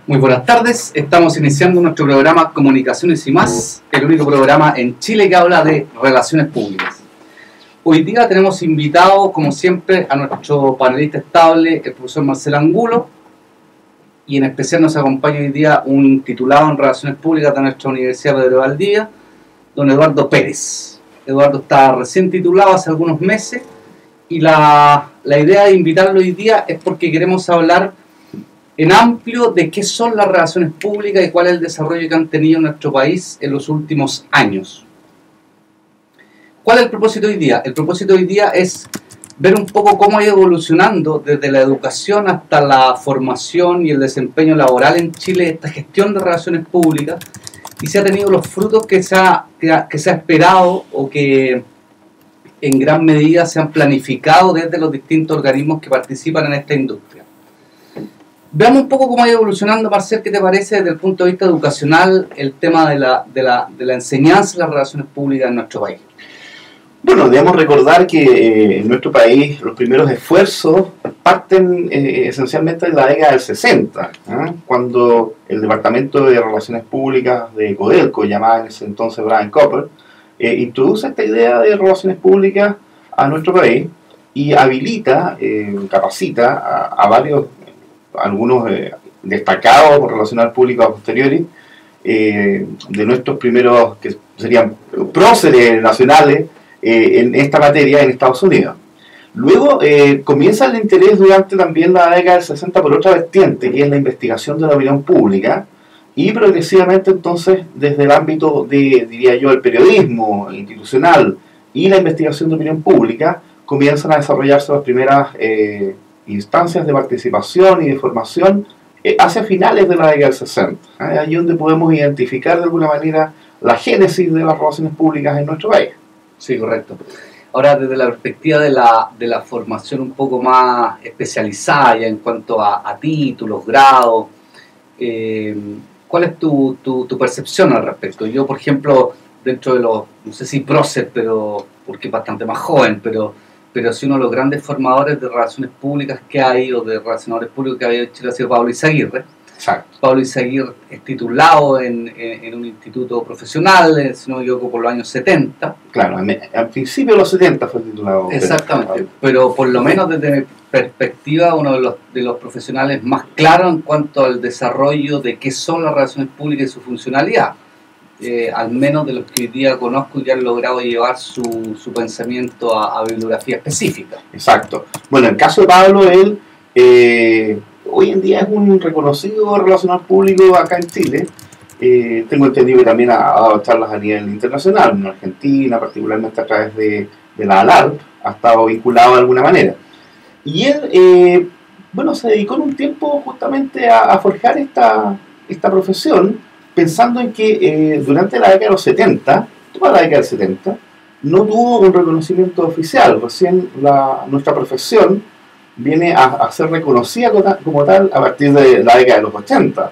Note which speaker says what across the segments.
Speaker 1: Muy buenas tardes, estamos iniciando nuestro programa Comunicaciones y Más, el único programa en Chile que habla de relaciones públicas. Hoy día tenemos invitado, como siempre, a nuestro panelista estable, el profesor Marcelo Angulo, y en especial nos acompaña hoy día un titulado en Relaciones Públicas de nuestra Universidad Pedro Valdivia, don Eduardo Pérez. Eduardo está recién titulado hace algunos meses, y la idea de invitarlo hoy día es porque queremos hablar en amplio de qué son las relaciones públicas y cuál es el desarrollo que han tenido en nuestro país en los últimos años. ¿Cuál es el propósito hoy día? El propósito hoy día es ver un poco cómo ha ido evolucionando desde la educación hasta la formación y el desempeño laboral en Chile esta gestión de relaciones públicas, y si ha tenido los frutos que se ha esperado o que en gran medida se han planificado desde los distintos organismos que participan en esta industria. Veamos un poco cómo ha ido evolucionando, Marcel, ¿qué te parece desde el punto de vista educacional el tema de la enseñanza de las relaciones públicas en nuestro país?
Speaker 2: Bueno, debemos recordar que en nuestro país los primeros esfuerzos parten esencialmente de la década del 60, cuando el Departamento de Relaciones Públicas de Codelco, llamada en ese entonces Brian Copper, introduce esta idea de relaciones públicas a nuestro país y habilita, capacita a varios, algunos destacados por relacionar público a posteriori, de nuestros primeros, que serían próceres nacionales en esta materia en Estados Unidos. Luego comienza el interés durante también la década del 60 por otra vertiente, que es la investigación de la opinión pública, y progresivamente entonces desde el ámbito de, diría yo, el periodismo institucional y la investigación de opinión pública, comienzan a desarrollarse las primeras instancias de participación y de formación hacia finales de la década del 60. Allí donde podemos identificar de alguna manera la génesis de las relaciones públicas en nuestro país.
Speaker 1: Sí, correcto. Ahora, desde la perspectiva de la formación un poco más especializada ya en cuanto a títulos, grados, ¿cuál es tu percepción al respecto? Yo, por ejemplo, dentro de los, no sé si prócer, pero porque es bastante más joven, pero si uno de los grandes formadores de relaciones públicas que hay, o de relacionadores públicos que ha habido en Chile, ha sido Pablo Izaguirre.
Speaker 2: Exacto.
Speaker 1: Pablo Izaguirre es titulado en un instituto profesional, si no me equivoco, por los años 70.
Speaker 2: Claro, al principio de los 70 fue titulado.
Speaker 1: Exactamente, pero por lo menos desde mi perspectiva, uno de los profesionales más claros en cuanto al desarrollo de qué son las relaciones públicas y su funcionalidad. Al menos de los que hoy día conozco, ya han logrado llevar su pensamiento a bibliografía específica.
Speaker 2: Exacto. Bueno, en el caso de Pablo, él hoy en día es un reconocido relacionador público acá en Chile. Tengo entendido que también ha dado charlas a nivel internacional, en Argentina, particularmente a través de la ALARP, ha estado vinculado de alguna manera. Y él, bueno, se dedicó en un tiempo justamente a forjar esta profesión, pensando en que durante la década de los 70, toda la década del 70, no tuvo un reconocimiento oficial. Recién nuestra profesión viene a ser reconocida como tal a partir de la década de los 80.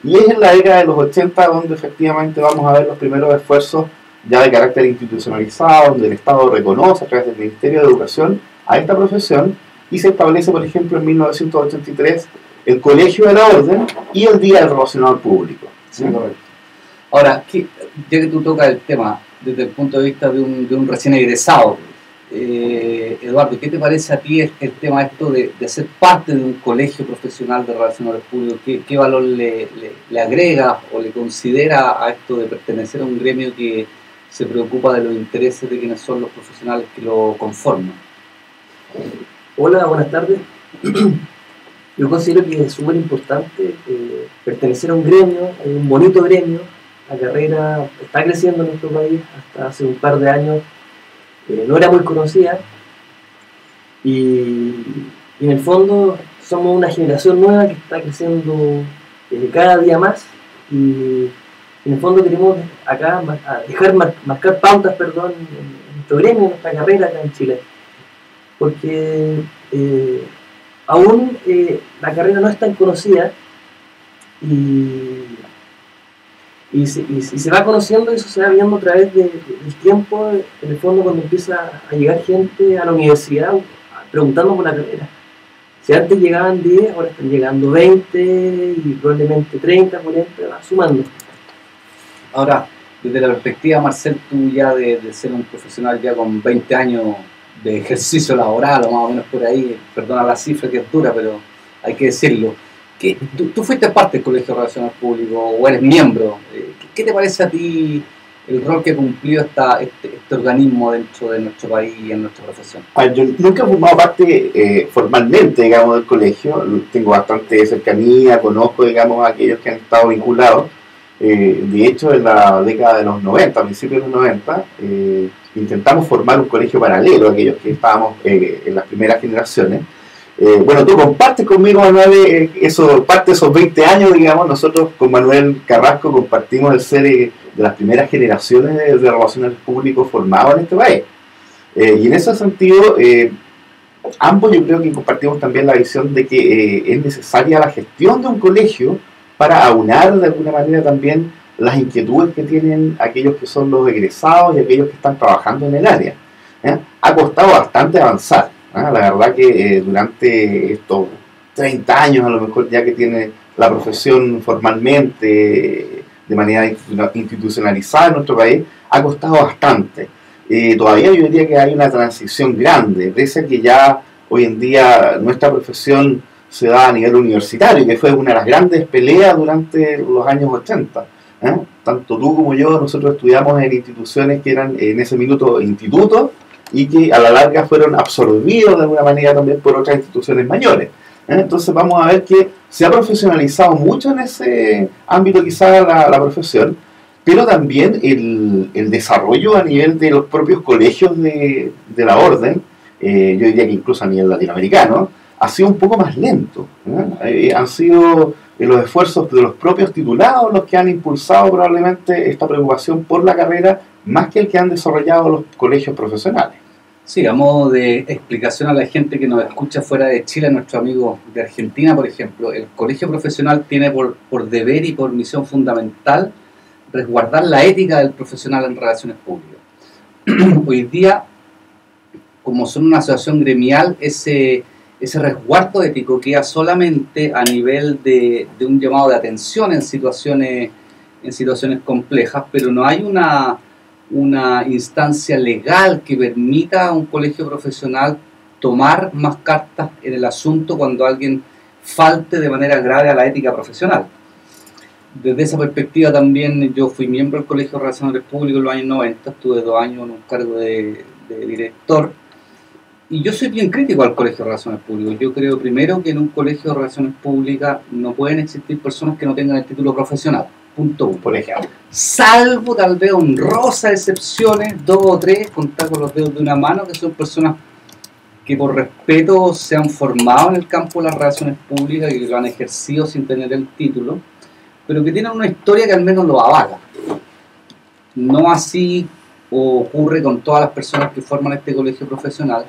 Speaker 2: Y es en la década de los 80 donde efectivamente vamos a ver los primeros esfuerzos ya de carácter institucionalizado, donde el Estado reconoce a través del Ministerio de Educación a esta profesión, y se establece, por ejemplo, en 1983 el Colegio de la Orden y el Día del Relacionador Público.
Speaker 1: Sí, correcto. Ahora, ya que tú tocas el tema desde el punto de vista de un recién egresado, Eduardo, ¿qué te parece a ti el tema esto de ser parte de un colegio profesional de relacionadores públicos? ¿Qué valor le agrega o le considera a esto de pertenecer a un gremio que se preocupa de los intereses de quienes son los profesionales que lo conforman?
Speaker 3: Hola, buenas tardes. Yo considero que es súper importante pertenecer a un gremio, a un bonito gremio. La carrera está creciendo en nuestro país. Hasta hace un par de años no era muy conocida, y en el fondo somos una generación nueva que está creciendo cada día más, y en el fondo queremos acá marcar pautas, en nuestro gremio, en nuestra carrera acá en Chile, porque aún la carrera no es tan conocida, y se va conociendo, eso se va viendo a través del tiempo, en el fondo, cuando empieza a llegar gente a la universidad preguntando por la carrera. Si antes llegaban 10, ahora están llegando 20 y probablemente 30, 40, va sumando.
Speaker 1: Ahora, desde la perspectiva, Marcel, tú ya de ser un profesional ya con 20 años de ejercicio laboral, o más o menos por ahí, perdona la cifra que es dura, pero hay que decirlo, que tú fuiste parte del Colegio de Relaciones Públicas o eres miembro. ¿Qué te parece a ti el rol que ha cumplido este organismo dentro de nuestro país y en nuestra profesión?
Speaker 2: Yo nunca he formado parte formalmente, digamos, del colegio. Tengo bastante cercanía, conozco, digamos, a aquellos que han estado vinculados. De hecho, en la década de los 90, a principios de los 90, intentamos formar un colegio paralelo a aquellos que estábamos en las primeras generaciones. Bueno, tú compartes conmigo, Manuel, parte de esos 20 años, digamos. Nosotros con Manuel Carrasco compartimos el ser de las primeras generaciones de relaciones públicos formados en este país. Y en ese sentido, ambos yo creo que compartimos también la visión de que es necesaria la gestión de un colegio para aunar de alguna manera también las inquietudes que tienen aquellos que son los egresados y aquellos que están trabajando en el área. Ha costado bastante avanzar. La verdad que durante estos 30 años a lo mejor ya que tiene la profesión formalmente de manera institucionalizada en nuestro país, ha costado bastante. Todavía yo diría que hay una transición grande, pese a que ya hoy en día nuestra profesión se da a nivel universitario, que fue una de las grandes peleas durante los años 80. Tanto tú como yo, nosotros estudiamos en instituciones que eran en ese minuto institutos, y que a la larga fueron absorbidos de alguna manera también por otras instituciones mayores. Entonces vamos a ver que se ha profesionalizado mucho en ese ámbito quizá la profesión, pero también el desarrollo a nivel de los propios colegios de la orden, yo diría que incluso a nivel latinoamericano, ha sido un poco más lento. Han sido los esfuerzos de los propios titulados los que han impulsado probablemente esta preocupación por la carrera, más que el que han desarrollado los colegios profesionales.
Speaker 1: Sí, a modo de explicación a la gente que nos escucha fuera de Chile, a nuestros amigos de Argentina, por ejemplo, el colegio profesional tiene por deber y por misión fundamental resguardar la ética del profesional en relaciones públicas. Hoy día, como son una asociación gremial, ese resguardo ético queda solamente a nivel de un llamado de atención en situaciones complejas, pero no hay una instancia legal que permita a un colegio profesional tomar más cartas en el asunto cuando alguien falte de manera grave a la ética profesional. Desde esa perspectiva también yo fui miembro del Colegio de Relaciones Públicas en los años 90, estuve 2 años en un cargo de director, y yo soy bien crítico al Colegio de Relaciones Públicas. Yo creo primero que en un colegio de relaciones públicas no pueden existir personas que no tengan el título profesional. Punto 1, por ejemplo. Salvo tal vez honrosas excepciones, 2 o 3, contar con los dedos de una mano, que son personas que por respeto se han formado en el campo de las relaciones públicas y que lo han ejercido sin tener el título, pero que tienen una historia que al menos lo avala. No así ocurre con todas las personas que forman este colegio profesional,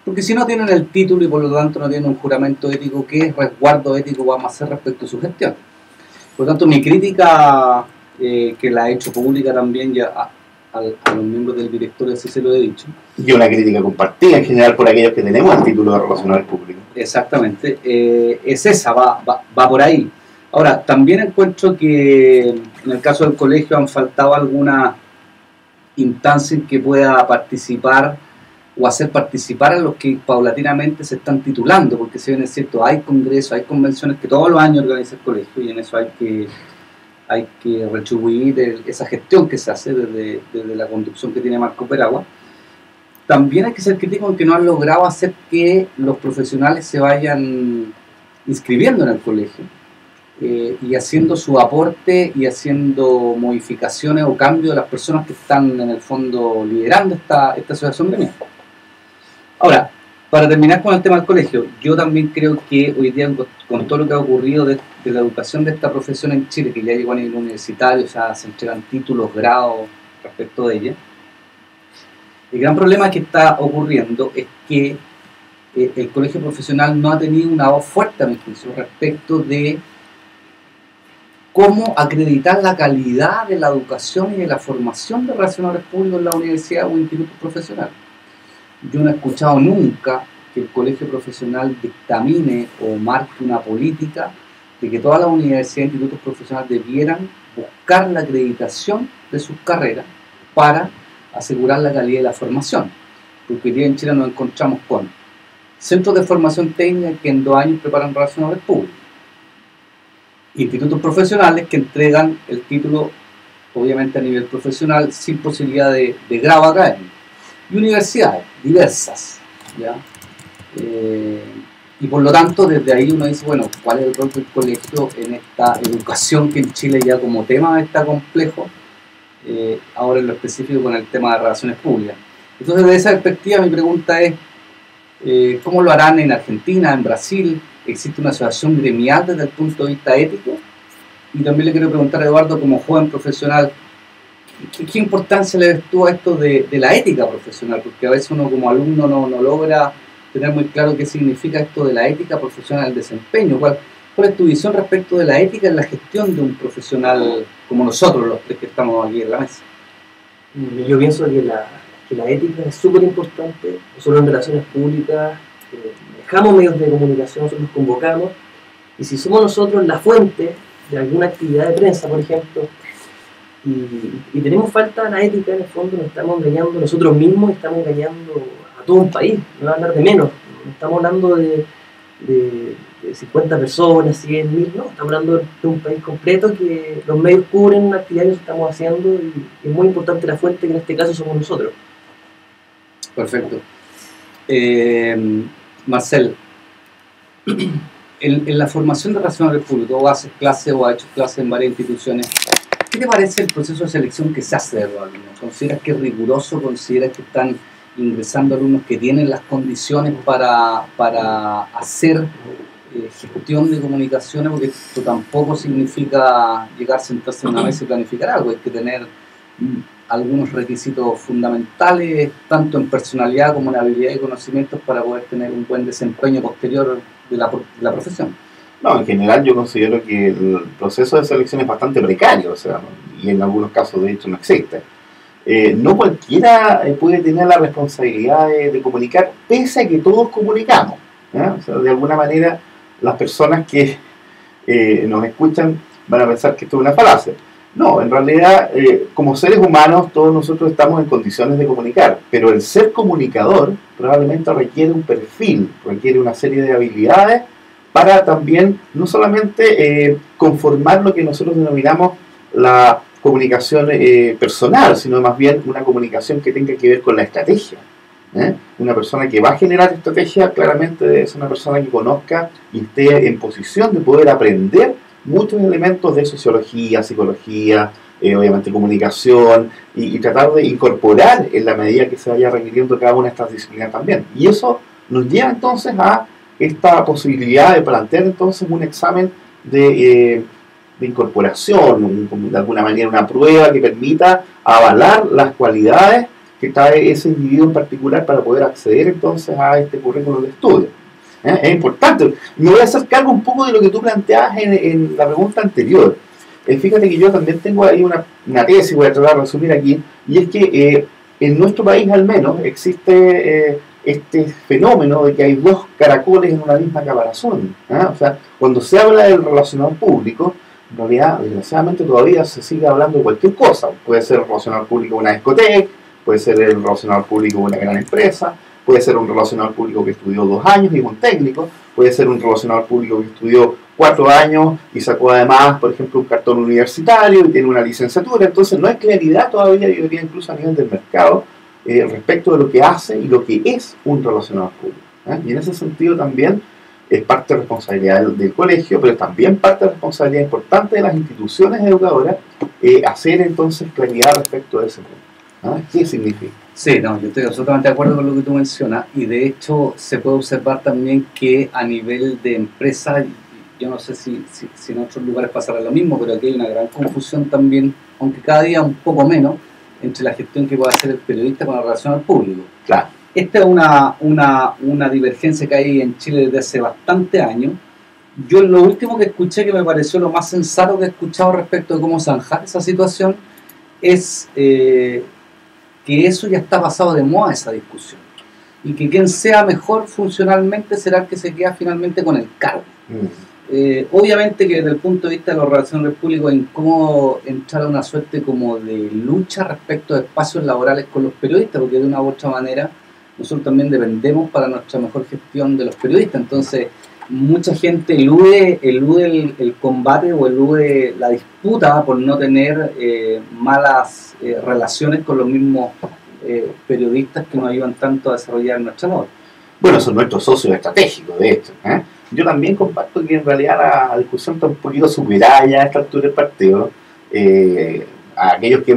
Speaker 1: porque si no tienen el título y por lo tanto no tienen un juramento ético, ¿qué resguardo ético vamos a hacer respecto a su gestión? Por lo tanto, mi crítica, que la he hecho pública también ya a los miembros del directorio, así se lo he dicho.
Speaker 2: Y una crítica compartida en general por aquellos que tenemos el título de relaciones públicas.
Speaker 1: Exactamente, es esa, va por ahí. Ahora, también encuentro que en el caso del colegio han faltado alguna instancia en que pueda participar o hacer participar a los que paulatinamente se están titulando, porque si bien es cierto, hay congresos, hay convenciones que todos los años organiza el colegio y en eso hay que retribuir esa gestión que se hace desde la conducción que tiene Marco Peragua. También hay que ser crítico en que no han logrado hacer que los profesionales se vayan inscribiendo en el colegio y haciendo su aporte y haciendo modificaciones o cambios de las personas que están en el fondo liderando esta asociación gremial. Ahora, para terminar con el tema del colegio, yo también creo que hoy día con todo lo que ha ocurrido de la educación de esta profesión en Chile, que ya llegó a nivel universitario, o sea, se entregan títulos, grados respecto de ella, el gran problema que está ocurriendo es que el colegio profesional no ha tenido una voz fuerte, a mi juicio, respecto de cómo acreditar la calidad de la educación y de la formación de relacionadores públicos en la universidad o institutos profesionales. Yo no he escuchado nunca que el colegio profesional dictamine o marque una política de que todas las universidades e institutos profesionales debieran buscar la acreditación de sus carreras para asegurar la calidad de la formación. Porque hoy día en Chile nos encontramos con centros de formación técnica que en 2 años preparan relacionadores públicos, institutos profesionales que entregan el título obviamente a nivel profesional sin posibilidad de grado académico, y universidades diversas, ¿ya? Y por lo tanto desde ahí uno dice, bueno, ¿cuál es el rol del colegio en esta educación que en Chile ya como tema está complejo, ahora en lo específico con el tema de relaciones públicas? Entonces desde esa perspectiva mi pregunta es, ¿cómo lo harán en Argentina, en Brasil? ¿Existe una asociación gremial desde el punto de vista ético? Y también le quiero preguntar a Eduardo, como joven profesional, ¿qué importancia le ves tú a esto de la ética profesional? Porque a veces uno como alumno no logra tener muy claro qué significa esto de la ética profesional del desempeño. ¿Cuál es tu visión respecto de la ética en la gestión de un profesional como nosotros, los tres que estamos aquí en la mesa?
Speaker 3: Yo pienso que la ética es súper importante, nosotros en relaciones públicas dejamos medios de comunicación, nosotros nos convocamos, y si somos nosotros la fuente de alguna actividad de prensa, por ejemplo, y tenemos falta de la ética, en el fondo nos estamos engañando nosotros mismos, estamos engañando a todo un país, no va a hablar de menos, no estamos hablando de 50 personas, 100, 1000, no, estamos hablando de un país completo que los medios cubren una actividad que estamos haciendo y es muy importante la fuente, que en este caso somos nosotros.
Speaker 1: Perfecto. Marcel, en la formación de relacionadores públicos, vos haces clases o has hecho clases en varias instituciones, ¿qué te parece el proceso de selección que se hace de los alumnos? ¿Consideras que es riguroso? ¿Consideras que están ingresando alumnos que tienen las condiciones para hacer gestión de comunicaciones? Porque esto tampoco significa llegar, sentarse una vez y planificar algo, hay que tener algunos requisitos fundamentales, tanto en personalidad como en habilidad y conocimientos, para poder tener un buen desempeño posterior de la profesión.
Speaker 2: No, en general yo considero que el proceso de selección es bastante precario, o sea, y en algunos casos de hecho no existe. No cualquiera puede tener la responsabilidad de comunicar, pese a que todos comunicamos, ¿eh? O sea, de alguna manera las personas que nos escuchan van a pensar que esto es una falacia. No, en realidad, como seres humanos, todos nosotros estamos en condiciones de comunicar, pero el ser comunicador probablemente requiere un perfil, requiere una serie de habilidades para también, no solamente conformar lo que nosotros denominamos la comunicación personal, sino más bien una comunicación que tenga que ver con la estrategia. Una persona que va a generar estrategia claramente es una persona que conozca y esté en posición de poder aprender muchos elementos de sociología, psicología, obviamente comunicación, y tratar de incorporar en la medida que se vaya requiriendo cada una de estas disciplinas también. Y eso nos lleva entonces a esta posibilidad de plantear entonces un examen de incorporación, de alguna manera una prueba que permita avalar las cualidades que trae ese individuo en particular para poder acceder entonces a este currículum de estudio. Es importante. Me voy a hacer cargo un poco de lo que tú planteabas en la pregunta anterior. Fíjate que yo también tengo ahí una tesis, voy a tratar de resumir aquí, y es que en nuestro país al menos existe este fenómeno de que hay 2 caracoles en una misma caparazón. O sea, cuando se habla del relacionador público, en realidad, desgraciadamente todavía se sigue hablando de cualquier cosa. Puede ser el relacionador público de una discoteca, puede ser el relacionador público de una gran empresa, puede ser un relacionador público que estudió 2 años y es un técnico, puede ser un relacionador público que estudió 4 años y sacó además, por ejemplo, un cartón universitario y tiene una licenciatura. Entonces no hay claridad todavía, yo diría incluso a nivel del mercado, respecto de lo que hace y lo que es un relacionador público. Y en ese sentido también es parte de responsabilidad del colegio, pero también parte de responsabilidad importante de las instituciones educadoras hacer entonces claridad respecto a ese punto. ¿Qué significa?
Speaker 1: Sí, no, yo estoy absolutamente de acuerdo con lo que tú mencionas, y de hecho se puede observar también que a nivel de empresa, yo no sé si en otros lugares pasará lo mismo, pero aquí hay una gran confusión también, aunque cada día un poco menos, entre la gestión que puede hacer el periodista con la relación al público.
Speaker 2: Claro.
Speaker 1: Esta es una divergencia que hay en Chile desde hace bastante años. Yo lo último que escuché, que me pareció lo más sensato que he escuchado respecto de cómo zanjar esa situación, es que eso ya está pasado de moda, esa discusión. y que quien sea mejor funcionalmente será el que se queda finalmente con el cargo. Obviamente que desde el punto de vista de las relaciones públicas es incómodo entrar a una suerte como de lucha respecto de espacios laborales con los periodistas, porque de una u otra manera nosotros también dependemos para nuestra mejor gestión de los periodistas. Entonces mucha gente elude el combate o elude la disputa por no tener malas relaciones con los mismos periodistas que nos ayudan tanto a desarrollar nuestra labor.
Speaker 2: Bueno, son nuestros socios estratégicos, de hecho. Yo también comparto que en realidad la discusión está un poquito superada ya a esta altura del partido. A aquellos que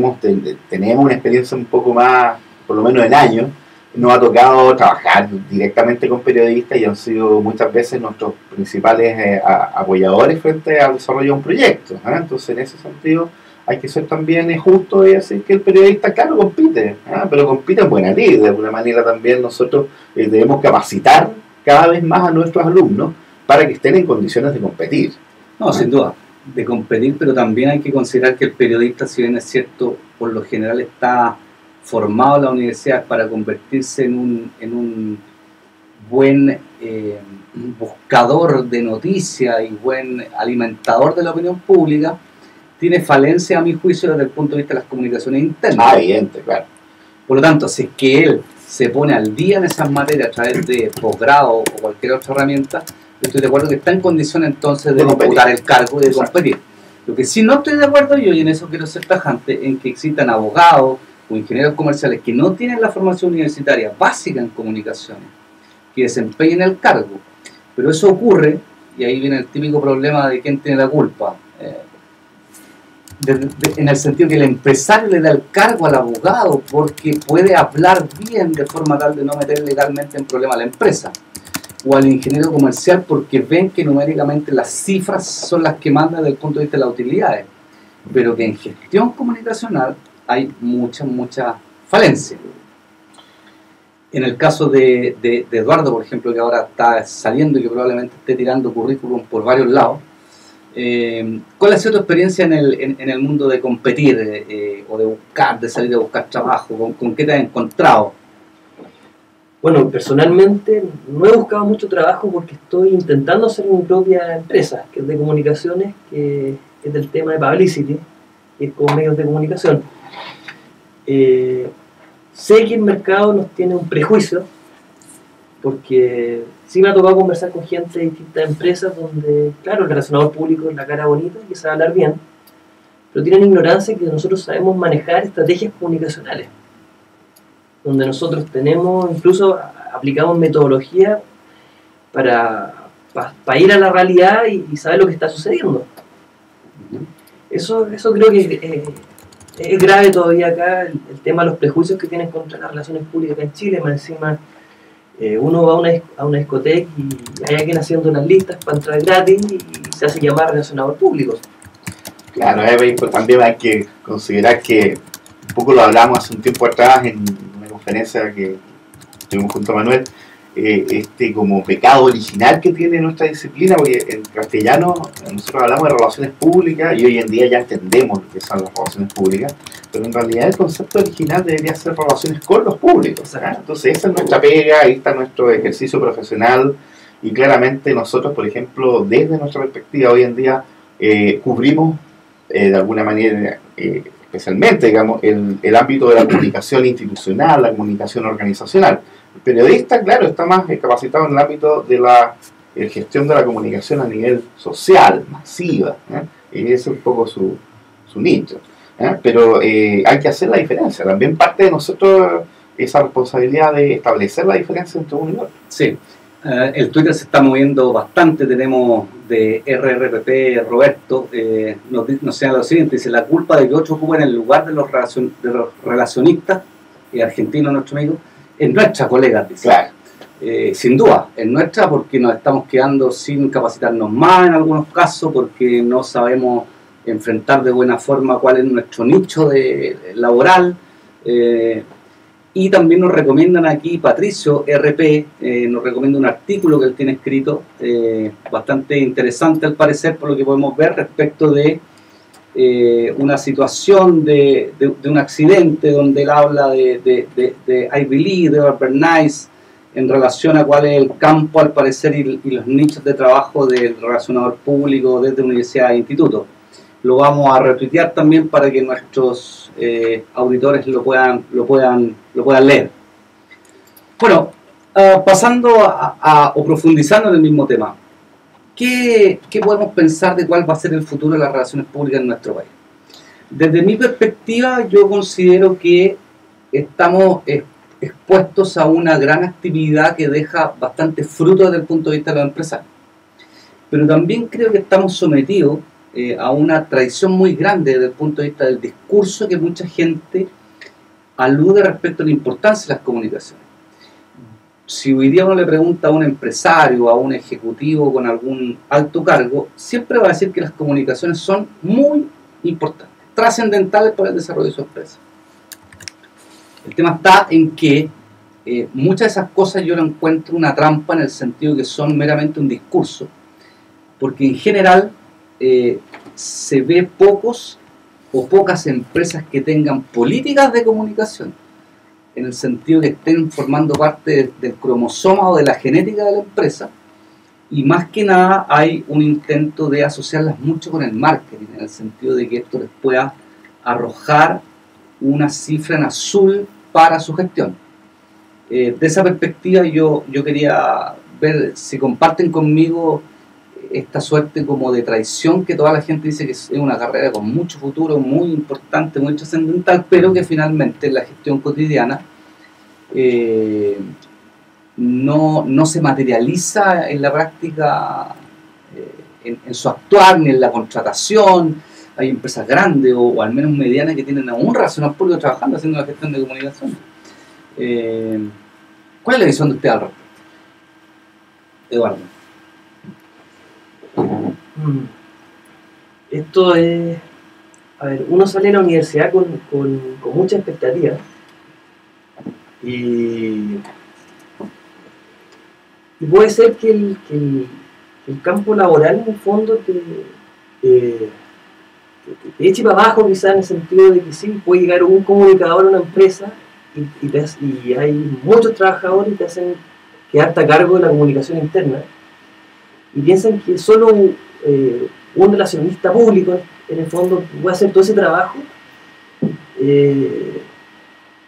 Speaker 2: tenemos una experiencia un poco más, por lo menos en años, nos ha tocado trabajar directamente con periodistas y han sido muchas veces nuestros principales apoyadores frente al desarrollo de un proyecto. Entonces, en ese sentido, hay que ser también justo y decir que el periodista, claro, compite, pero compite en buena lid. De alguna manera también nosotros debemos capacitar cada vez más a nuestros alumnos para que estén en condiciones de competir.
Speaker 1: No, sin duda, de competir, pero también hay que considerar que el periodista, si bien es cierto, por lo general está formado en la universidad para convertirse en un buen buscador de noticias y buen alimentador de la opinión pública, tiene falencia, a mi juicio, desde el punto de vista de las comunicaciones internas.
Speaker 2: Evidente, claro.
Speaker 1: Por lo tanto, si es que él se pone al día en esas materias a través de posgrado o cualquier otra herramienta, estoy de acuerdo que está en condición entonces de disputar el cargo y de competir. Lo que sí no estoy de acuerdo yo, y en eso quiero ser tajante, en que existan abogados o ingenieros comerciales que no tienen la formación universitaria básica en comunicaciones, que desempeñen el cargo. Pero eso ocurre, y ahí viene el típico problema de quién tiene la culpa, en el sentido que el empresario le da el cargo al abogado porque puede hablar bien de forma tal de no meter legalmente en problema a la empresa, o al ingeniero comercial porque ven que numéricamente las cifras son las que mandan desde el punto de vista de las utilidades, pero que en gestión comunicacional hay mucha falencia. En el caso de Eduardo, por ejemplo, que ahora está saliendo y que probablemente esté tirando currículum por varios lados, ¿cuál ha sido tu experiencia en el mundo de competir o de salir a buscar trabajo? ¿Con qué te has encontrado?
Speaker 3: Bueno, personalmente no he buscado mucho trabajo porque estoy intentando hacer mi propia empresa, que es de comunicaciones, que es del tema de publicity, que es con medios de comunicación. Sé que el mercado nos tiene un prejuicio, porque sí me ha tocado conversar con gente de distintas empresas donde, claro, el relacionador público es la cara bonita y que sabe hablar bien, pero tienen ignorancia que nosotros sabemos manejar estrategias comunicacionales, donde nosotros tenemos, incluso aplicamos metodología para ir a la realidad y saber lo que está sucediendo. Eso creo que es grave todavía acá, el tema de los prejuicios que tienen contra las relaciones públicas acá en Chile. Más encima, uno va a una discoteca y hay alguien haciendo las listas para entrar gratis y se hace llamar relacionador público.
Speaker 2: Claro, también hay que considerar que un poco lo hablamos hace un tiempo atrás en una conferencia que tuvimos junto a Manuel, como pecado original que tiene nuestra disciplina, porque en castellano nosotros hablamos de relaciones públicas y hoy en día ya entendemos lo que son las relaciones públicas, pero en realidad el concepto original debería ser relaciones con los públicos. Entonces esa es nuestra pega, ahí está nuestro ejercicio profesional y claramente nosotros, por ejemplo, desde nuestra perspectiva hoy en día cubrimos de alguna manera especialmente, digamos, el ámbito de la comunicación institucional, la comunicación organizacional. El periodista, claro, está más capacitado en el ámbito de la gestión de la comunicación a nivel social, masiva, y ese es un poco su nicho. Pero hay que hacer la diferencia. También parte de nosotros esa responsabilidad de establecer la diferencia entre uno y otro.
Speaker 1: Sí, el Twitter se está moviendo bastante. Tenemos de RRPP Roberto, nos señala lo siguiente: dice, la culpa de que otros ocupen el lugar de los relacionistas argentinos, nuestro amigo, es nuestra, colega, dice.
Speaker 2: Claro.
Speaker 1: Sin duda, es nuestra, porque nos estamos quedando sin capacitarnos más en algunos casos, porque no sabemos enfrentar de buena forma cuál es nuestro nicho laboral. Y también nos recomiendan aquí, Patricio RP, nos recomienda un artículo que él tiene escrito, bastante interesante al parecer, por lo que podemos ver, respecto de una situación de un accidente donde él habla de I Believe, de Albert Nice, en relación a cuál es el campo, al parecer, y los nichos de trabajo del relacionador público desde universidades e institutos. Lo vamos a retuitear también para que nuestros auditores lo puedan leer. Bueno, pasando o profundizando en el mismo tema, ¿qué podemos pensar de cuál va a ser el futuro de las relaciones públicas en nuestro país? Desde mi perspectiva, yo considero que estamos expuestos a una gran actividad que deja bastante fruto desde el punto de vista de los empresarios. Pero también creo que estamos sometidos a una traición muy grande desde el punto de vista del discurso que mucha gente alude respecto a la importancia de las comunicaciones. Si hoy día uno le pregunta a un empresario, a un ejecutivo con algún alto cargo, siempre va a decir que las comunicaciones son muy importantes, trascendentales para el desarrollo de su empresa. El tema está en que muchas de esas cosas yo lo encuentro una trampa, en el sentido que son meramente un discurso, porque en general se ve pocos o pocas empresas que tengan políticas de comunicación, en el sentido que estén formando parte del cromosoma o de la genética de la empresa, y más que nada hay un intento de asociarlas mucho con el marketing, en el sentido de que esto les pueda arrojar una cifra en azul para su gestión. De esa perspectiva yo quería ver si comparten conmigo esta suerte como de traición que toda la gente dice que es una carrera con mucho futuro, muy importante, muy trascendental, pero que finalmente en la gestión cotidiana no se materializa en la práctica, en su actuar, ni en la contratación. Hay empresas grandes o al menos medianas que tienen a un relacionador público trabajando haciendo la gestión de comunicación. ¿Cuál es la visión de usted al respecto, Eduardo?
Speaker 3: Esto es... A ver, uno sale a la universidad con mucha expectativa y puede ser que el campo laboral en el fondo te eche para abajo, quizás, en el sentido de que sí, puede llegar un comunicador a una empresa y hay muchos trabajadores que te hacen quedarte a cargo de la comunicación interna y piensan que solo un relacionista público en el fondo puede hacer todo ese trabajo.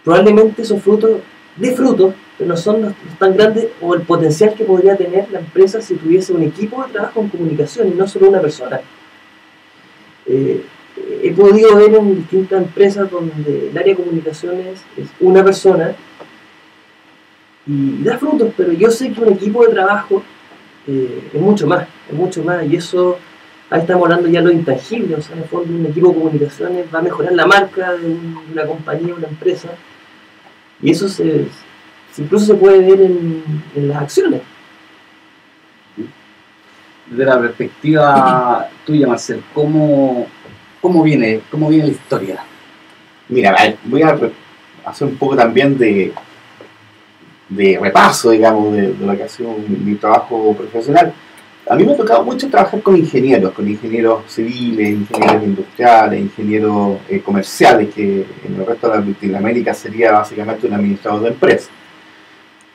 Speaker 3: Probablemente son frutos, pero no son los tan grandes, o el potencial que podría tener la empresa si tuviese un equipo de trabajo en comunicación y no solo una persona. He podido ver en distintas empresas donde el área de comunicaciones es una persona y da frutos, pero yo sé que un equipo de trabajo es mucho más, y eso, ahí estamos hablando ya de lo intangible. O sea, en el fondo un equipo de comunicaciones va a mejorar la marca de una compañía, una empresa, y eso incluso se puede ver en las acciones.
Speaker 1: Desde la perspectiva tuya, Marcel, ¿cómo viene la historia?
Speaker 2: Mira, voy a hacer un poco también de repaso, digamos, de lo que ha sido mi trabajo profesional. A mí me ha tocado mucho trabajar con ingenieros civiles, ingenieros industriales, ingenieros comerciales, que en el resto de Latinoamérica sería básicamente un administrador de empresas.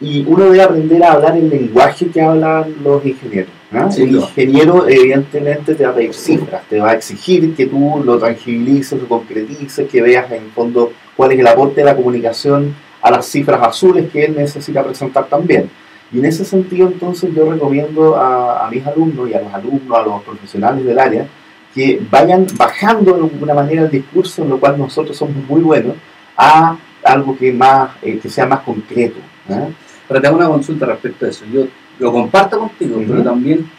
Speaker 2: Y uno debe aprender a hablar el lenguaje que hablan los ingenieros, ¿no? Sí, el ingeniero evidentemente te va a pedir cifras, te va a exigir que tú lo tangibilices, lo concretices, que veas en el fondo cuál es el aporte de la comunicación a las cifras azules que él necesita presentar también. Y en ese sentido, entonces, yo recomiendo a mis alumnos y a los profesionales del área que vayan bajando de alguna manera el discurso, en lo cual nosotros somos muy buenos, a algo que sea más concreto, ¿eh?
Speaker 1: Pero te hago una consulta respecto a eso. Yo lo comparto contigo, pero también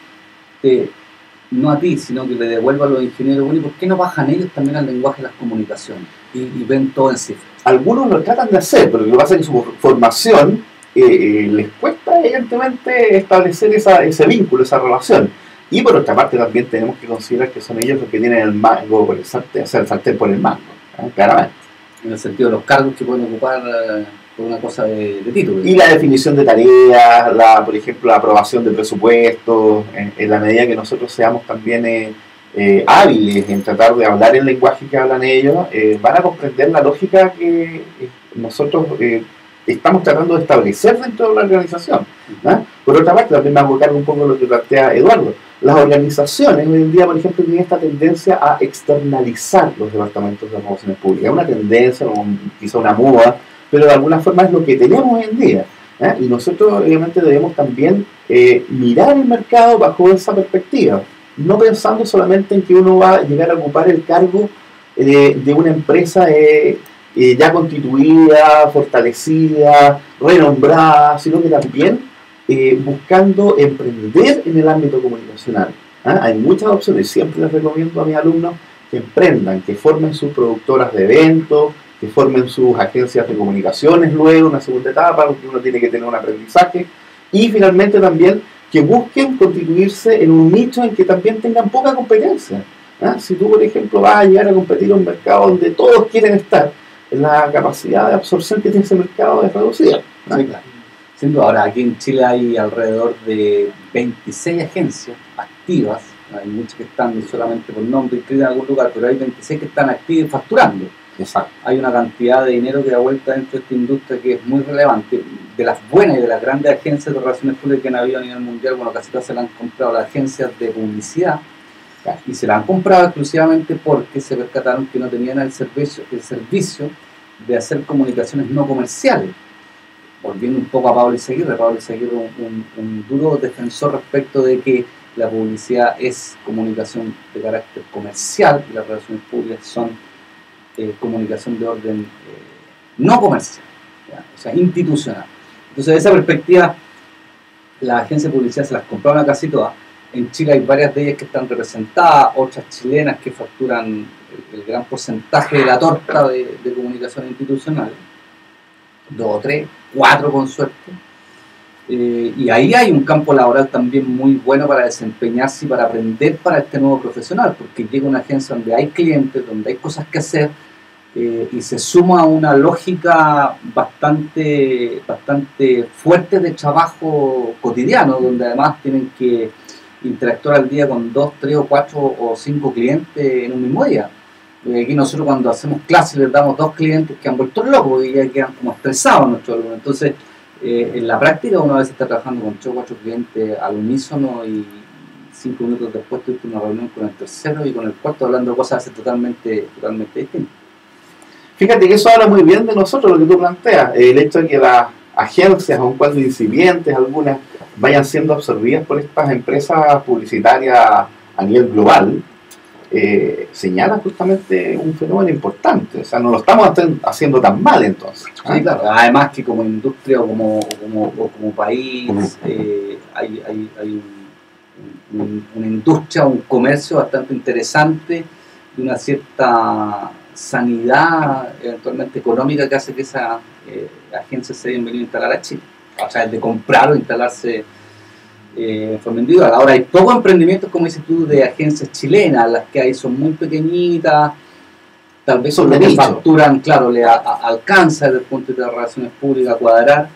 Speaker 1: no a ti, sino que le devuelvo a los ingenieros. Bueno, ¿y por qué no bajan ellos también al lenguaje de las comunicaciones y ven todo en cifras?
Speaker 2: Algunos lo tratan de hacer, pero lo que pasa es que su formación les cuesta evidentemente establecer ese vínculo, esa relación. Y por otra parte también tenemos que considerar que son ellos los que tienen el mango por el sartén, o sea, el sartén por el mango, ¿eh? Claramente.
Speaker 1: En el sentido de los cargos que pueden ocupar por una cosa de título.
Speaker 2: Y la definición de tareas, por ejemplo, la aprobación de presupuestos, en la medida que nosotros seamos también hábiles en tratar de hablar el lenguaje que hablan ellos, van a comprender la lógica que nosotros estamos tratando de establecer dentro de la organización. Por otra parte, también me hago cargo un poco de lo que plantea Eduardo. Las organizaciones hoy en día, por ejemplo, tienen esta tendencia a externalizar los departamentos de relaciones públicas. Es una tendencia, quizá una moda, pero de alguna forma es lo que tenemos hoy en día. Y nosotros obviamente debemos también mirar el mercado bajo esa perspectiva, no pensando solamente en que uno va a llegar a ocupar el cargo de una empresa ya constituida, fortalecida, renombrada, sino que también buscando emprender en el ámbito comunicacional. Hay muchas opciones, siempre les recomiendo a mis alumnos que emprendan, que formen sus productoras de eventos, que formen sus agencias de comunicaciones luego, una segunda etapa, porque uno tiene que tener un aprendizaje, y finalmente también que busquen constituirse en un nicho en que también tengan poca competencia. Si tú, por ejemplo, vas a llegar a competir en un mercado donde todos quieren estar, la capacidad de absorción que tiene ese mercado es reducida.
Speaker 1: Sí, claro. Siendo ahora, aquí en Chile hay alrededor de 26 agencias activas, hay muchas que están solamente por nombre inscritas en algún lugar, pero hay 26 que están activas y facturando.
Speaker 2: Exacto.
Speaker 1: Hay una cantidad de dinero que da vuelta dentro de esta industria que es muy relevante. De las buenas y de las grandes agencias de relaciones públicas que han habido a nivel mundial, bueno, casi todas se las han comprado las agencias de publicidad, y se la han comprado exclusivamente porque se percataron que no tenían el servicio de hacer comunicaciones no comerciales. Volviendo un poco a Pablo Izaguirre, un duro defensor respecto de que la publicidad es comunicación de carácter comercial y las relaciones públicas son comunicación de orden no comercial, o sea, institucional. Entonces, de esa perspectiva, las agencias de publicidad se las compraron casi todas. En Chile hay varias de ellas que están representadas, otras chilenas que facturan el gran porcentaje de la torta de comunicación institucional, 2 o 3, 4 con suerte. Y ahí hay un campo laboral también muy bueno para desempeñarse y para aprender para este nuevo profesional, porque llega una agencia donde hay clientes, donde hay cosas que hacer, y se suma una lógica bastante fuerte de trabajo cotidiano, donde además tienen que interactuar al día con 2, 3 o 4 o 5 clientes en un mismo día. Aquí nosotros cuando hacemos clases les damos 2 clientes que han vuelto locos y ya quedan como estresados nuestros alumnos. Entonces, en la práctica uno a veces está trabajando con 3 o 4 clientes al unísono y 5 minutos después tuviste una reunión con el tercero y con el cuarto hablando de cosas a veces totalmente distintas.
Speaker 2: Fíjate que eso habla muy bien de nosotros, lo que tú planteas, el hecho de que las agencias, aun cuando incipientes, algunas vayan siendo absorbidas por estas empresas publicitarias a nivel global, señala justamente un fenómeno importante. O sea, no lo estamos haciendo tan mal entonces.
Speaker 1: Sí, claro. Además que como industria o como país hay una industria, un comercio bastante interesante de una cierta sanidad eventualmente económica que hace que esas agencias se hayan venido a instalar a Chile. O sea, el de comprar o instalarse en forma individual. Ahora hay pocos emprendimientos, como dices tú, de agencias chilenas, las que hay son muy pequeñitas, tal vez son lo que facturan, claro, le alcanza desde el punto de vista de las relaciones públicas a cuadrar,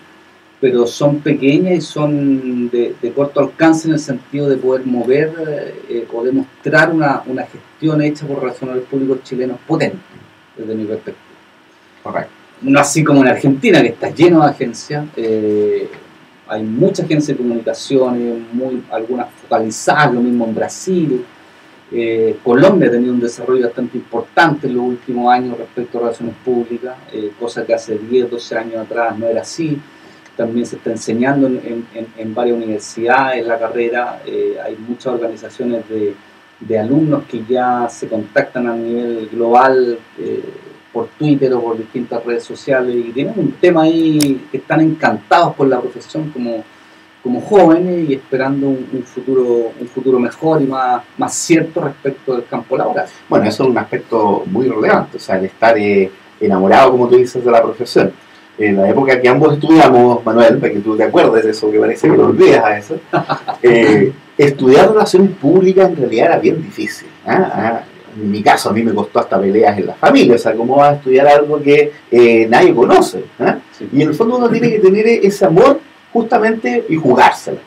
Speaker 1: pero son pequeñas y son de corto alcance en el sentido de poder mover o demostrar una gestión hecha por relacionarios públicos chilenos potente, desde mi perspectiva.
Speaker 2: Correcto.
Speaker 1: No así como en Argentina, que está lleno de agencias. Hay muchas agencias de comunicaciones, algunas focalizadas, lo mismo en Brasil. Colombia ha tenido un desarrollo bastante importante en los últimos años respecto a relaciones públicas, cosa que hace 10, 12 años atrás no era así. También se está enseñando en varias universidades en la carrera. Hay muchas organizaciones de alumnos que ya se contactan a nivel global por Twitter o por distintas redes sociales y tienen un tema ahí que están encantados por la profesión como jóvenes y esperando un futuro mejor y más cierto respecto del campo laboral.
Speaker 2: Bueno, eso es un aspecto muy relevante, o sea, el estar enamorado, como tú dices, de la profesión. En la época que ambos estudiamos, Manuel, para que tú te acuerdes de eso, que parece que lo olvidas a eso, estudiar relaciones públicas en realidad era bien difícil. En mi caso, a mí me costó hasta peleas en la familia, o sea, ¿cómo vas a estudiar algo que nadie conoce? Sí. Y en el fondo uno tiene que tener ese amor justamente y jugárselo.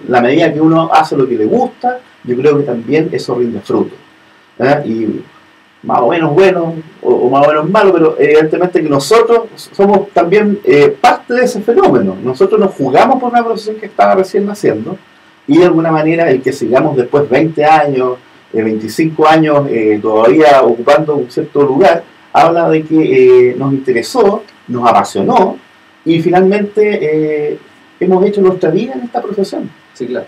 Speaker 2: La medida que uno hace lo que le gusta, yo creo que también eso rinde fruto. Y más o menos bueno o más o menos malo, pero evidentemente que nosotros somos también parte de ese fenómeno. Nosotros nos jugamos por una profesión que estaba recién naciendo y de alguna manera el que sigamos después 20 años, 25 años todavía ocupando un cierto lugar, habla de que nos interesó, nos apasionó y finalmente hemos hecho nuestra vida en esta profesión.
Speaker 1: Sí, claro.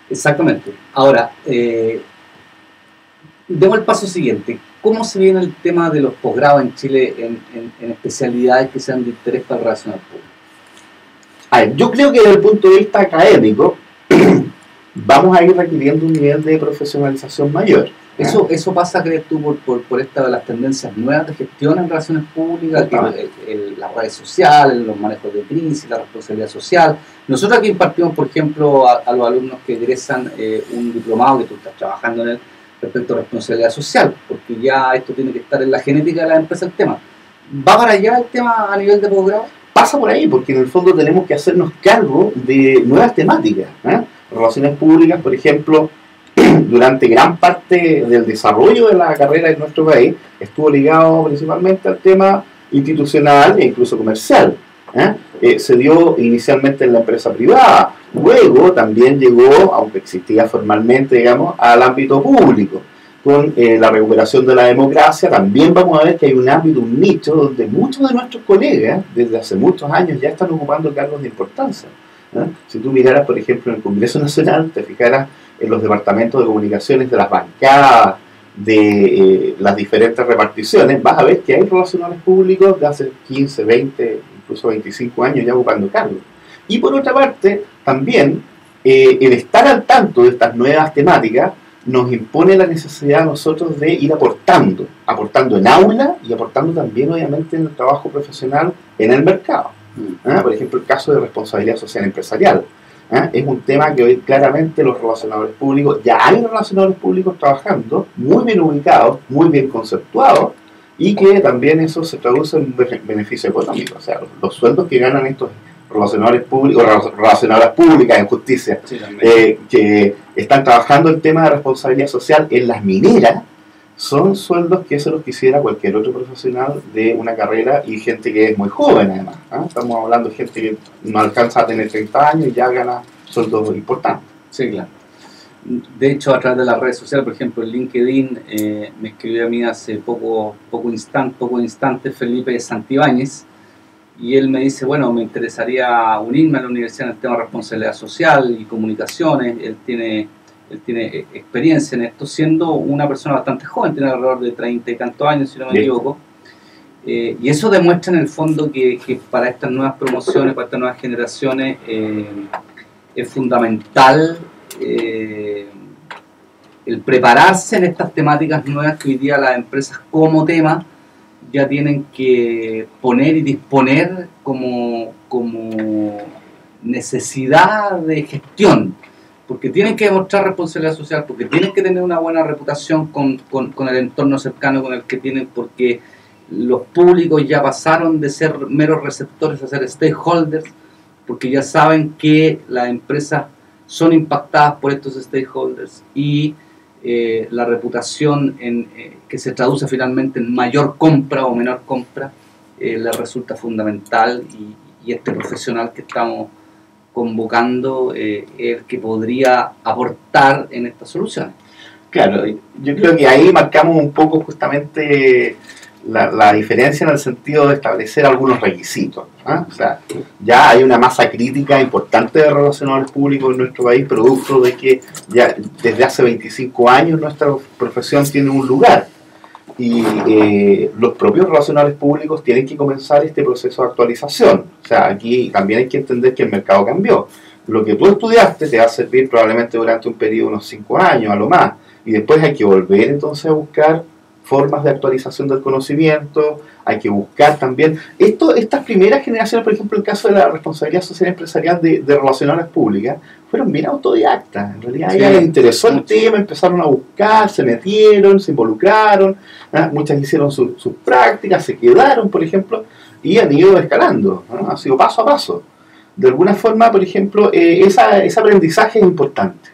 Speaker 1: Exactamente. Ahora, demos el paso siguiente. ¿Cómo se viene el tema de los posgrados en Chile en especialidades que sean de interés para relacionar público?
Speaker 2: A ver, yo creo que desde el punto de vista académico vamos a ir requiriendo un nivel de profesionalización mayor.
Speaker 1: Eso pasa, ¿crees tú, por esta de las tendencias nuevas de gestión en relaciones públicas, las redes sociales, los manejos de crisis, la responsabilidad social? Nosotros aquí impartimos, por ejemplo, a los alumnos que egresan un diplomado que tú estás trabajando en él respecto a responsabilidad social, porque ya esto tiene que estar en la genética de la empresa el tema. ¿Va para allá el tema a nivel de posgrado?
Speaker 2: Pasa por ahí, porque en el fondo tenemos que hacernos cargo de nuevas temáticas. Relaciones públicas, por ejemplo, durante gran parte del desarrollo de la carrera en nuestro país estuvo ligado principalmente al tema institucional e incluso comercial. Se dio inicialmente en la empresa privada, luego también llegó, aunque existía formalmente, digamos, al ámbito público. Con la recuperación de la democracia también vamos a ver que hay un ámbito, un nicho, donde muchos de nuestros colegas desde hace muchos años ya están ocupando cargos de importancia. Si tú miraras, por ejemplo, en el Congreso Nacional, te fijaras en los departamentos de comunicaciones de las bancadas, de las diferentes reparticiones, vas a ver que hay relacionales públicos de hace 15, 20, incluso 25 años ya ocupando cargos. Y por otra parte, también el estar al tanto de estas nuevas temáticas nos impone la necesidad a nosotros de ir aportando en aula y aportando también obviamente en el trabajo profesional en el mercado. Por ejemplo, el caso de responsabilidad social empresarial. Es un tema que hoy claramente los relacionadores públicos, ya hay relacionadores públicos trabajando, muy bien ubicados, muy bien conceptuados, y que también eso se traduce en beneficio económico. O sea, los sueldos que ganan estos relacionadores públicos, relacionadoras públicas en justicia, sí, que están trabajando el tema de responsabilidad social en las mineras, son sueldos que se los quisiera cualquier otro profesional de una carrera y gente que es muy joven además. Estamos hablando de gente que no alcanza a tener 30 años y ya gana sueldos importantes.
Speaker 1: Sí, claro. De hecho, a través de las redes sociales, por ejemplo, en LinkedIn, me escribió a mí hace poco instante Felipe Santibáñez, y él me dice, bueno, me interesaría unirme a la universidad en el tema de responsabilidad social y comunicaciones. Él tiene experiencia en esto, siendo una persona bastante joven, tiene alrededor de 30 y tantos años, si no me equivoco. Y eso demuestra en el fondo que para estas nuevas promociones, para estas nuevas generaciones, es fundamental el prepararse en estas temáticas nuevas que hoy día las empresas como tema ya tienen que poner y disponer como necesidad de gestión, porque tienen que demostrar responsabilidad social, porque tienen que tener una buena reputación con el entorno cercano con el que tienen, porque los públicos ya pasaron de ser meros receptores a ser stakeholders, porque ya saben que las empresas son impactadas por estos stakeholders y la reputación que se traduce finalmente en mayor compra o menor compra les resulta fundamental, y este profesional que estamos convocando el que podría aportar en estas soluciones.
Speaker 2: Claro, yo creo que ahí marcamos un poco justamente la diferencia en el sentido de establecer algunos requisitos. O sea, ya hay una masa crítica importante de relacionadores públicos en nuestro país, producto de que ya desde hace 25 años nuestra profesión tiene un lugar. Y los propios relacionadores públicos tienen que comenzar este proceso de actualización. O sea, aquí también hay que entender que el mercado cambió. Lo que tú estudiaste te va a servir probablemente durante un periodo de unos 5 años, a lo más. Y después hay que volver entonces a buscar formas de actualización del conocimiento, hay que buscar también... Estas primeras generaciones, por ejemplo, el caso de la responsabilidad social empresarial de relacionadoras públicas, fueron bien autodidactas. En realidad a ellas les interesó el tema, empezaron a buscar, se metieron, se involucraron, muchas hicieron sus prácticas, se quedaron, por ejemplo, y han ido escalando, ha sido paso a paso. De alguna forma, por ejemplo, ese aprendizaje es importante.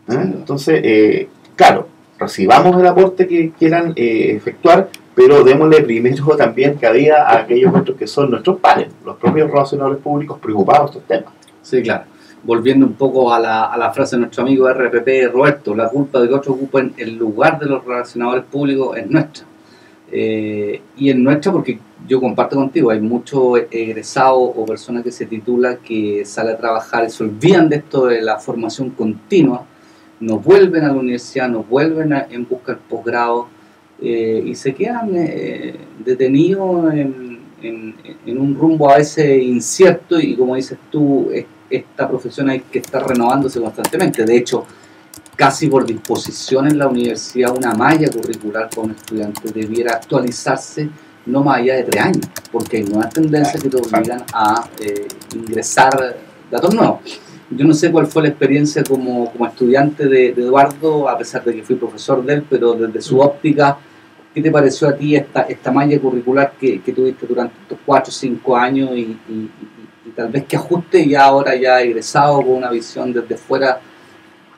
Speaker 2: Entonces, claro, recibamos el aporte que quieran efectuar, pero démosle primero también cabida a aquellos otros que son nuestros pares, los propios relacionadores públicos preocupados de estos temas.
Speaker 1: Sí, claro. Volviendo un poco a la frase de nuestro amigo RPP Roberto, la culpa de que otros ocupen el lugar de los relacionadores públicos es nuestra. Y es nuestra porque yo comparto contigo, hay muchos egresados o personas que se titulan que salen a trabajar y se olvidan de esto de la formación continua, no vuelven a la universidad, no vuelven en busca del posgrado y se quedan detenidos en un rumbo a veces incierto y como dices tú, esta profesión hay que estar renovándose constantemente. De hecho, casi por disposición en la universidad una malla curricular para un estudiante debiera actualizarse no más allá de 3 años, porque hay nuevas tendencias que te obligan a ingresar datos nuevos. Yo no sé cuál fue la experiencia como estudiante de Eduardo, a pesar de que fui profesor de él, pero desde su óptica, ¿qué te pareció a ti esta malla curricular que tuviste durante estos 4 o 5 años y tal vez qué ajuste ya ahora ya egresado con una visión desde fuera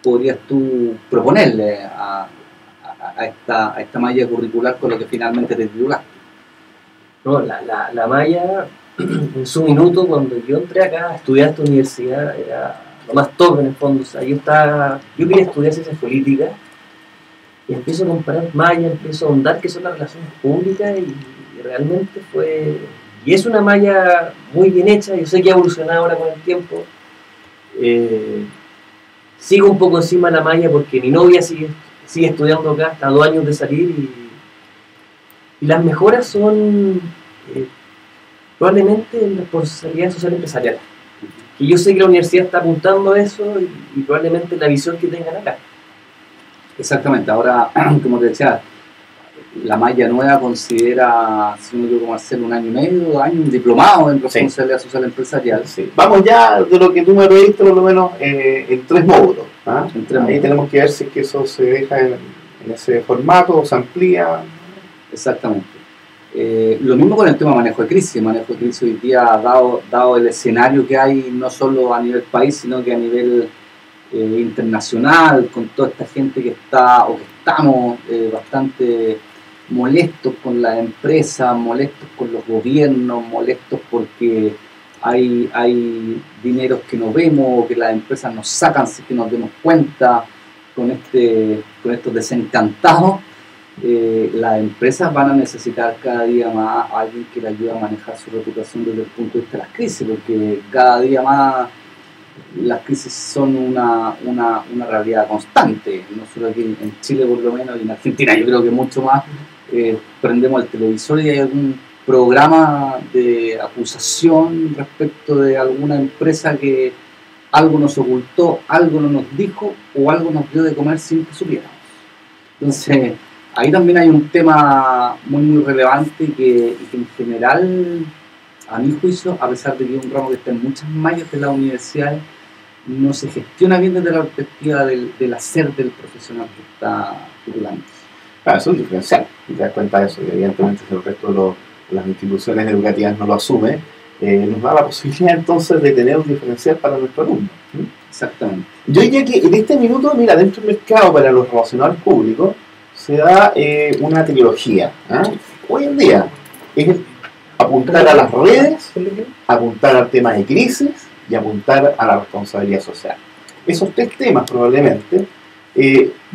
Speaker 1: podrías tú proponerle a esta malla curricular con lo que finalmente te titulaste?
Speaker 3: No, la malla, en su minuto, cuando yo entré acá a estudiar esta universidad, era lo más top en el fondo. O sea, yo quería estudiar ciencias políticas y empiezo a comparar malla, empiezo a ahondar qué son las relaciones públicas y realmente fue... Y es una malla muy bien hecha, yo sé que ha evolucionado ahora con el tiempo. Sigo un poco encima de la malla porque mi novia sigue estudiando acá, está a 2 años de salir y las mejoras son probablemente en responsabilidad social empresarial. Y yo sé que la universidad está apuntando a eso y probablemente la visión que tengan acá.
Speaker 1: Exactamente, ahora, como te decía, la malla nueva considera, si no me equivoco, Marcelo, 1 año y medio, 2 años, un diplomado en responsabilidad social empresarial.
Speaker 2: Sí. Vamos ya de lo que tú me pediste, por lo menos en 3 módulos. ¿Ah? Ahí tenemos que ver si es que eso se deja en ese formato o se amplía.
Speaker 1: Exactamente. Lo mismo con el tema de manejo de crisis. El manejo de crisis hoy día, dado el escenario que hay, no solo a nivel país, sino que a nivel internacional, con toda esta gente que está, o que estamos bastante molestos con la empresa, molestos con los gobiernos, molestos porque hay dineros que no vemos, o que las empresas nos sacan sin que nos demos cuenta, con estos desencantados. Las empresas van a necesitar cada día más a alguien que les ayude a manejar su reputación desde el punto de vista de las crisis, porque cada día más las crisis son una realidad constante, no solo aquí en Chile por lo menos, y en Argentina yo creo que mucho más. Prendemos el televisor y hay algún programa de acusación respecto de alguna empresa que algo nos ocultó, algo no nos dijo o algo nos dio de comer sin que supiéramos. Entonces, ahí también hay un tema muy relevante y que en general, a mi juicio, a pesar de que es un ramo que está en muchas mallas de las universidades, no se gestiona bien desde la perspectiva del hacer del profesional que está titulando.
Speaker 2: Claro, eso es un diferencial, y te das cuenta de eso, y evidentemente si el resto de las instituciones educativas no lo asume, nos da la posibilidad entonces de tener un diferencial para nuestro alumno.
Speaker 1: Exactamente.
Speaker 2: Yo diría que en este minuto, mira, dentro del mercado para los relacionadores públicos, se da una trilogía. Hoy en día es apuntar a las redes, apuntar al tema de crisis y apuntar a la responsabilidad social. Esos 3 temas probablemente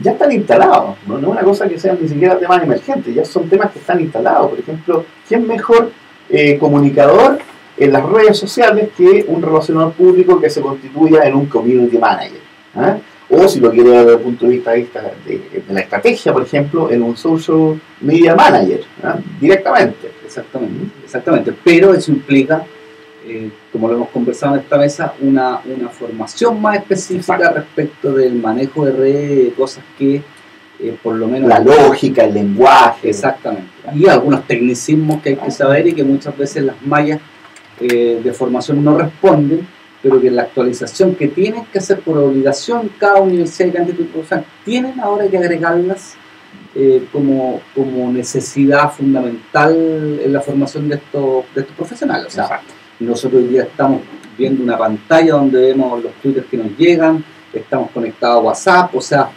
Speaker 2: ya están instalados, no es una cosa que sean ni siquiera temas emergentes, ya son temas que están instalados. Por ejemplo, ¿quién mejor comunicador en las redes sociales que un relacionador público que se constituya en un community manager? O si lo quiere ver desde el punto de vista de la estrategia, por ejemplo, en un social media manager, directamente.
Speaker 1: Exactamente, pero eso implica, como lo hemos conversado en esta mesa, una formación más específica respecto del manejo de redes, cosas que por lo menos...
Speaker 2: La lógica, el lenguaje.
Speaker 1: Exactamente. Y algunos tecnicismos que hay que saber y que muchas veces las mallas de formación no responden, pero que la actualización que tienen que hacer por obligación cada universidad y cada institución tienen ahora que agregarlas como necesidad fundamental en la formación de estos profesionales. O sea, exacto. Nosotros hoy día estamos viendo una pantalla donde vemos los twitters que nos llegan, estamos conectados a WhatsApp, o sea,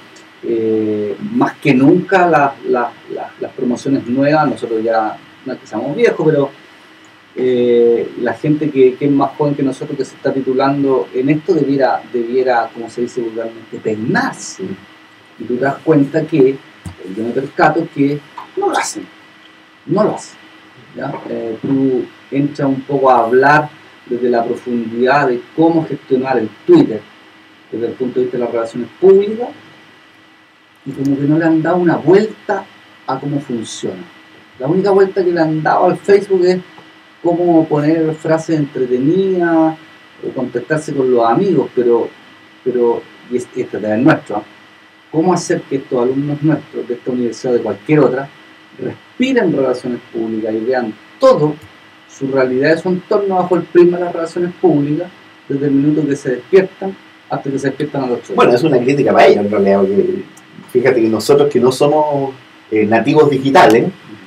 Speaker 1: más que nunca las promociones nuevas, nosotros ya no es que seamos viejos, pero la gente que es más joven que nosotros, que se está titulando en esto, debiera, como se dice vulgarmente, peinarse. Y tú te das cuenta que, yo me percato que no lo hacen, ¿ya? Tú entras un poco a hablar desde la profundidad de cómo gestionar el Twitter desde el punto de vista de las relaciones públicas, y como que no le han dado una vuelta a cómo funciona. La única vuelta que le han dado al Facebook es cómo poner frases entretenidas o contactarse con los amigos, pero y este es nuestro, ¿eh? Cómo hacer que estos alumnos nuestros de esta universidad o de cualquier otra respiren relaciones públicas y vean todo su realidad y su entorno bajo el prisma de las relaciones públicas, desde el minuto que se despiertan hasta que se despiertan a los otros.
Speaker 2: Bueno, es una crítica para ellos en realidad, porque fíjate que nosotros que no somos nativos digitales,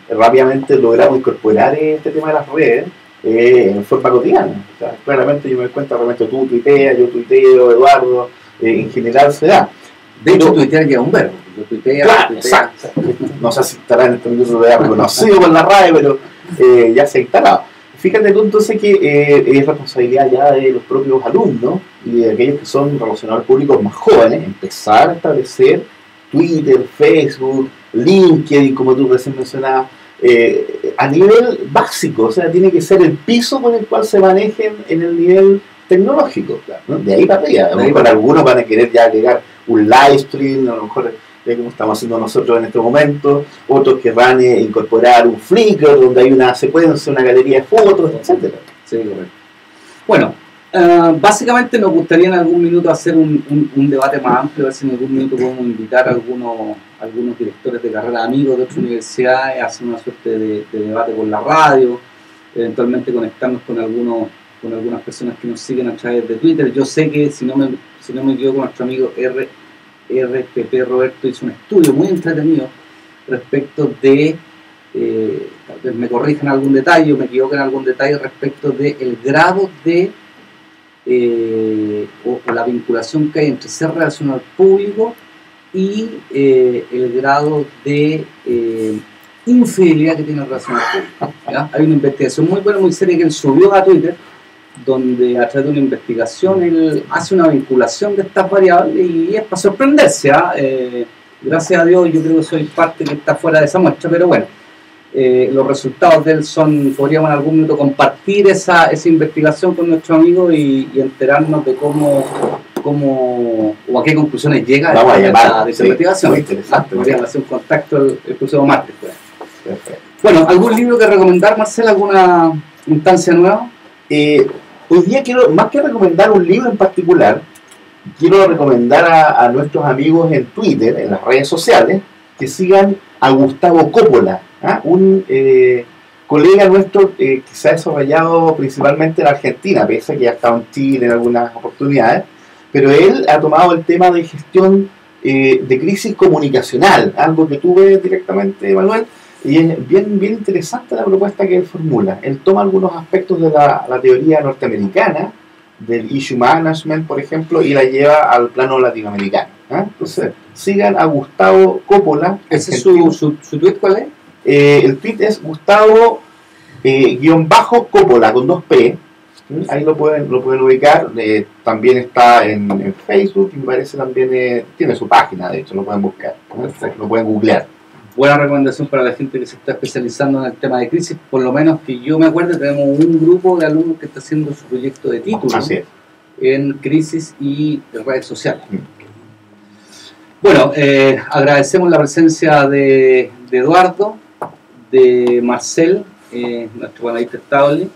Speaker 2: rápidamente logramos incorporar este tema de las redes en forma cotidiana. O sea, claramente yo me doy cuenta, realmente tú tuiteas, yo tuiteo, Eduardo, en general se da.
Speaker 1: De hecho, tuitear ya es un verbo. Yo tuiteo,
Speaker 2: claro, exacto. No sé si estará en este minuto de reconocido por la RAE, pero ya se ha instalado. Fíjate tú entonces que es responsabilidad ya de los propios alumnos y de aquellos que son relacionados públicos más jóvenes, empezar a establecer Twitter, Facebook, LinkedIn, como tú recién mencionabas, a nivel básico. O sea, tiene que ser el piso con el cual se manejen en el nivel tecnológico, ¿no? De ahí para arriba. A lo mejor algunos van a querer ya agregar un live stream, a lo mejor como estamos haciendo nosotros en este momento, otros querrán incorporar un Flickr donde hay una secuencia, una galería de fotos, etc.
Speaker 1: Sí, correcto. Bueno, básicamente nos gustaría en algún minuto hacer un debate más amplio, a ver si en algún minuto podemos invitar a algunos directores de carrera, amigos de otras universidades, a hacer una suerte de debate por la radio, eventualmente conectarnos con algunas personas que nos siguen a través de Twitter. Yo sé que, si no me equivoco, nuestro amigo RPP Roberto hizo un estudio muy entretenido respecto de, tal vez me corrijan algún detalle o me equivoco en algún detalle respecto del grado de o la vinculación que hay entre ser relacionado al público y el grado de infidelidad que tiene el relacionado al público, ¿ya? Hay una investigación muy buena, muy seria que él subió a Twitter, donde a través de una investigación él hace una vinculación de estas variables y es para sorprenderse, ¿eh? Gracias a Dios yo creo que soy parte que está fuera de esa muestra, pero bueno, los resultados de él podríamos en algún minuto compartir esa investigación con nuestros amigos y enterarnos de cómo o a qué conclusiones llega de esa investigación.
Speaker 2: Muy interesante.
Speaker 1: Podríamos hacer un contacto el próximo martes. Pues.
Speaker 2: Perfecto.
Speaker 1: Bueno, ¿algún libro que recomendar, Marcel? ¿Alguna instancia nueva?
Speaker 2: Hoy día quiero, más que recomendar un libro en particular, quiero recomendar a nuestros amigos en Twitter, en las redes sociales, que sigan a Gustavo Coppola, un colega nuestro que se ha desarrollado principalmente en Argentina, pese a que ya ha estado en Chile en algunas oportunidades, pero él ha tomado el tema de gestión de crisis comunicacional, algo que tú ves directamente, Manuel. Y es bien interesante la propuesta que él formula. Él toma algunos aspectos de la teoría norteamericana, del issue management, por ejemplo, y la lleva al plano latinoamericano. Entonces, sigan a Gustavo Coppola.
Speaker 1: ¿Ese es su tweet cuál es?
Speaker 2: El tweet es Gustavo Coppola, con 2 P. Ahí lo pueden ubicar. También está en Facebook, y me parece también tiene su página, de hecho, lo pueden buscar. Lo pueden googlear.
Speaker 1: Buena recomendación para la gente que se está especializando en el tema de crisis. Por lo menos que yo me acuerdo, tenemos un grupo de alumnos que está haciendo su proyecto de título en crisis y redes sociales. Bueno, agradecemos la presencia de Eduardo, de Marcel, nuestro panelista estable.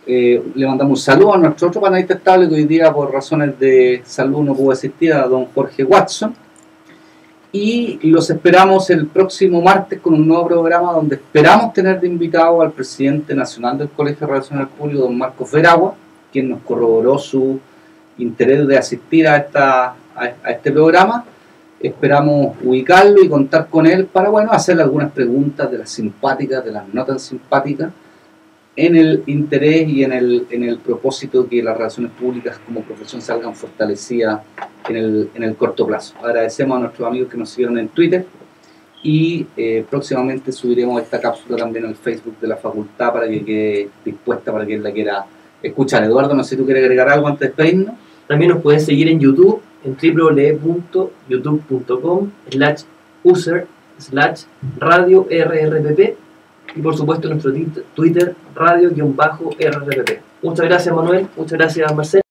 Speaker 1: Le mandamos un saludo a nuestro otro panelista estable que hoy día por razones de salud no pudo asistir, a don Jorge Watson. Y los esperamos el próximo martes con un nuevo programa donde esperamos tener de invitado al presidente nacional del Colegio de Relaciones Públicas, don Marcos Veragua, quien nos corroboró su interés de asistir a este programa. Esperamos ubicarlo y contar con él para hacerle algunas preguntas de las simpáticas, de las no tan simpáticas, en el interés y en el propósito que las relaciones públicas como profesión salgan fortalecidas en el corto plazo. Agradecemos a nuestros amigos que nos siguieron en Twitter y próximamente subiremos esta cápsula también al Facebook de la facultad para que quede dispuesta para quien la quiera escuchar. Eduardo, no sé si tú quieres agregar algo antes de despedirnos.
Speaker 3: También nos pueden seguir en YouTube, en www.youtube.com/user/radio-rrpp y por supuesto nuestro Twitter radio-rrpp. Muchas gracias Manuel, muchas gracias Marcelo.